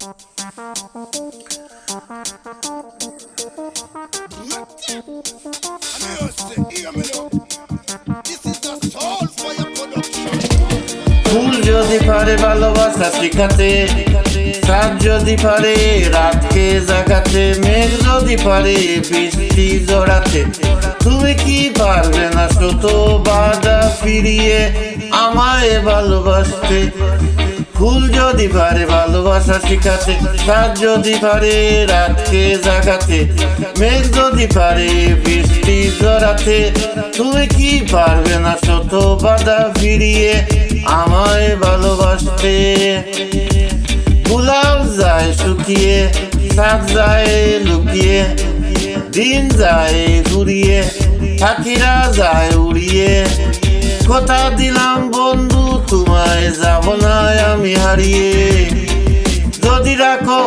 ফুল যদি পারে ভালোবাসা শিখাতে, চাঁদ যদি পারে রাতকে জাগাতে, মেঘ যদি পারে বৃষ্টি জড়াতে, তুমি কি পারবে না শত বাধা ফিরিয়ে আমায় ভালোবাসতে? ফুল যদি পারে ভালোবাসা শিখাতে, চাঁদ যদি পারে রাতকে জাগাতে, মেঘ যদি পারে বৃষ্টি জড়াতে, তুমি কি পারবে না শত বাধা ফিরিয়ে আমায় ভালোবাসতে? গোলাপ যায় শুকিয়ে, চাঁদ যায় লুকিয়ে, দিন যায় ঘুরিয়ে, পাখিরা যায় উড়িয়ে, কথা দিলাম বন্ধু তোমায় যাব না আমি হারিয়ে। যদি রাখো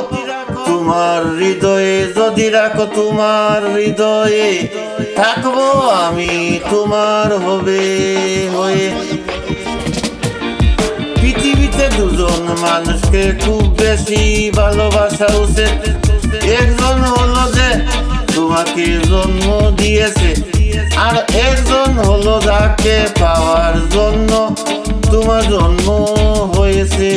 তোমার হৃদয়ে, যদি রাখো তোমার হৃদয়ে, থাকবো আমি তোমার হবে হয়ে। পৃথিবীতে দুজন মানুষকে খুব বেশি ভালোবাসা উচিত, একজন হলো যে তোমাকে জন্ম দিয়েছে, আর একজন হলো যাকে পাওয়ার জন্য তোমার জন্ম হয়েছে।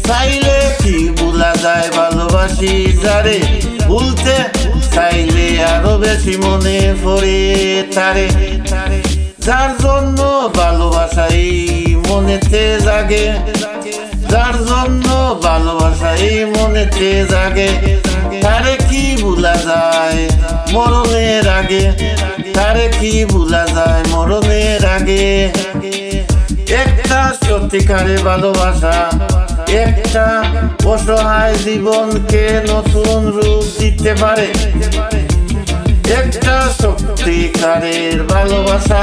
চাইলে কি ভুলা যায় ভালোবাসি যারে, ভুলতে চাইলে আরো বেশি মনে পড়ে তারে, যার জন্য ভালোবাসাই মনেতে জাগে, যার জন্য ভালোবাসাই মনেতে জাগে। তারে কি ভুলা যায় মরণের আগে, তারে কি ভুলা যায় মরণের আগে। একটা সত্যিকারে ভালোবাসা, একটা অসহায় জীবনকে নতুন রূপ দিতে পারে। একটা সত্যিকারের ভালোবাসা,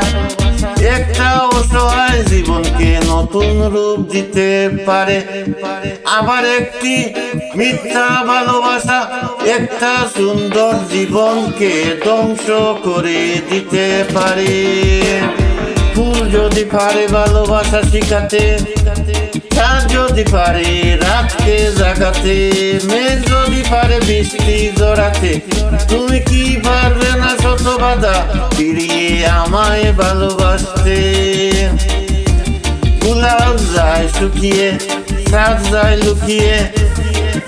একটা অসহায় জীবনকে নতুন রূপ দিতে পারে। আবার একটি মিথ্যা ভালোবাসা একটা সুন্দর জীবনকে ধ্বংস করে দিতে পারে। ফুল যদি পারে ভালোবাসা শিখাতে, চাঁদ যদি পারে রাতকে জাগাতে, মেঘ যদি পারে বৃষ্টি জড়াতে, তুমি কি পারবে না শত বাধা ফিরিয়ে আমায় ভালোবাসতে? গোলাপ যায় শুকিয়ে, চাঁদ যায় লুকিয়ে,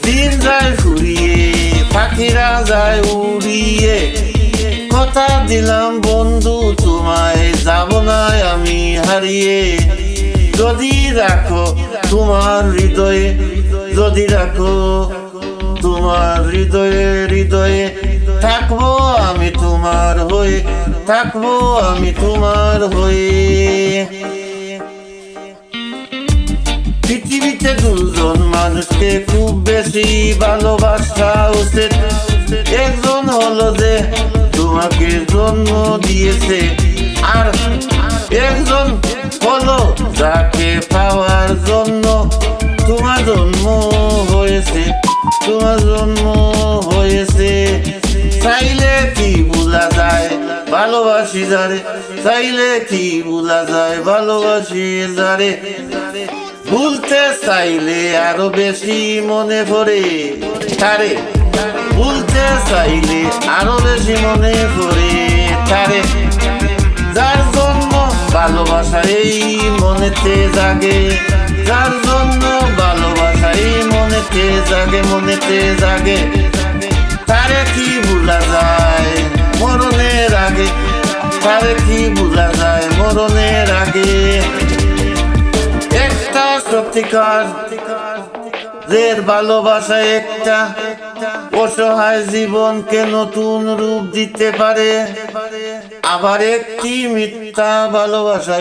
দিন যায় ফুরিয়ে, পাখিরা যায় উড়িয়ে, কথা দিলাম বন্ধু তোমায় যাব না আমি হারিয়ে। যদি রাখো তোমার হৃদয়ে, যদি রাখো তোমার হৃদয়ে, হৃদয়ে থাকবো আমি তোমার হয়ে, থাকবো আমি তোমার হয়ে। পৃথিবীতে দুজন মানুষকে খুব বেশি ভালোবাসা উচিত, একজন হলো যে তোমাকে জন্ম দিয়েছে, আর একজন হলো যাকে পাওয়ার জন্য তোমার জন্ম হয়েছে, তোমার জন্ম হয়েছে। চাইলে কি ভুলা যায় ভালোবাসি যারে, চাইলে কি ভুলা যায় ভালোবাসি যারে, ভুলতে চাইলে আরো বেশি মনে পড়ে তারে, ভুলতে চাইলে আরো বেশি মনে পড়ে তারে, যার জন্য ভালোবাসা এই মনেতে জাগে, যার জন্য ভালোবাসা এই মনেতে জাগে, মনেতে জাগে। তারে কি ভুলা যায় মরণের আগে, তারে কি ভুলা যায় মরণের আগে। একটা সত্যিকার রের ভালোবাসা একটা অসহায় জীবনকে নতুন রূপ দিতে পারে। আবার একটি মিথ্যা ভালোবাসা